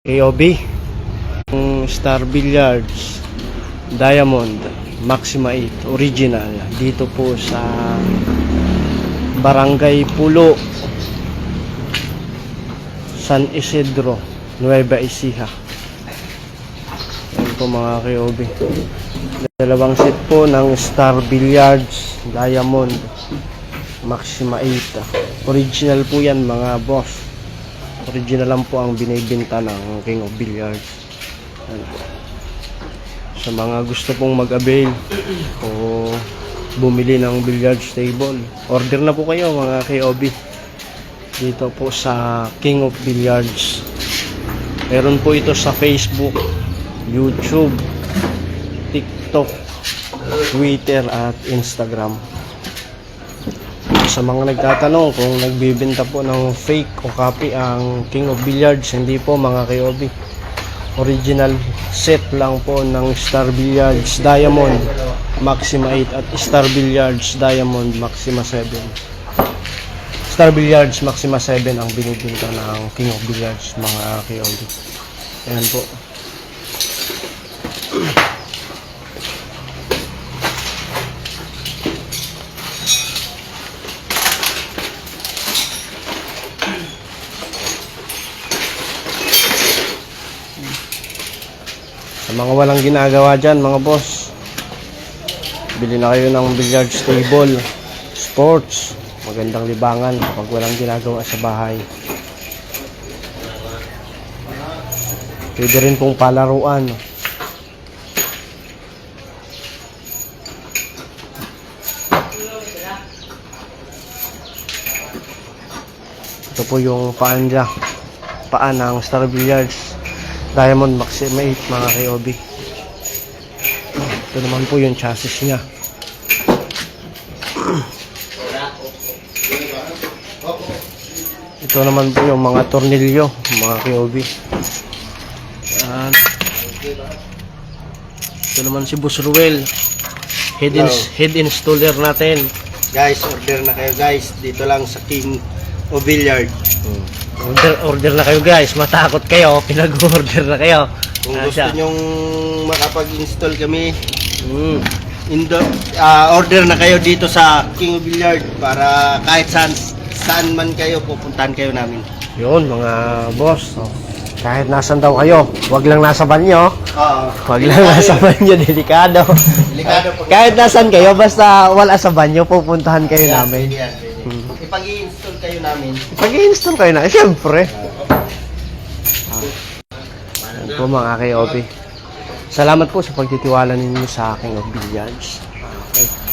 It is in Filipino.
KOB, Star Billiards Diamond Maxima 8 original dito po sa Barangay Pulo, San Isidro, Nueva Ecija. Yan po mga KOB, dalawang set po ng Star Billiards Diamond Maxima 8 original po yan mga boss. Original lang po ang binibenta ng King of Billiards. Sa mga gusto pong mag-avail o bumili ng billiards table, order na po kayo mga KOB dito po sa King of Billiards. Meron po ito sa Facebook, YouTube, TikTok, Twitter at Instagram. Sa mga nagtatanong kung nagbibenta po ng fake o copy ang King of Billiards, hindi po mga KOB. Original set lang po ng Star Billiards Diamond Maxima 8 at Star Billiards Diamond Maxima 7. Star Billiards Maxima 7 ang binibenta ng King of Billiards mga KOB. Ayan po. Sa mga walang ginagawa dyan mga boss, bili na kayo ng billiards table, sports, magandang libangan kapag walang ginagawa sa bahay. Pwede rin pong palaruan. Ito po yung paan niya, paan ng Star Billiards Diamond Maxima 8 mga KOB. Ito naman po yung chassis niya. Ito naman po yung mga tornilyo mga KOB. Yan. Ito naman si Boss Ruel, head installer natin. Guys, order na kayo guys dito lang sa King of Billiards. Order na kayo guys, matakot kayo, pinag-order na kayo. Kung gusto nyong makapag-install kami, order na kayo dito sa King of Billiards para kahit saan man kayo, pupuntahan kayo namin. Yun mga boss, kahit nasan daw kayo, wag lang nasa banyo. Wag lang nasa banyo, delikado. Delikado po. Kahit nasan kayo, basta wala sa banyo, pupuntahan kayo namin. Ipag-i-install kayo namin. Pag-i-install kayo na, siyempre. Yan po mga KOB. Salamat po sa pagtitiwala ninyo sa King of Billiards. Okay.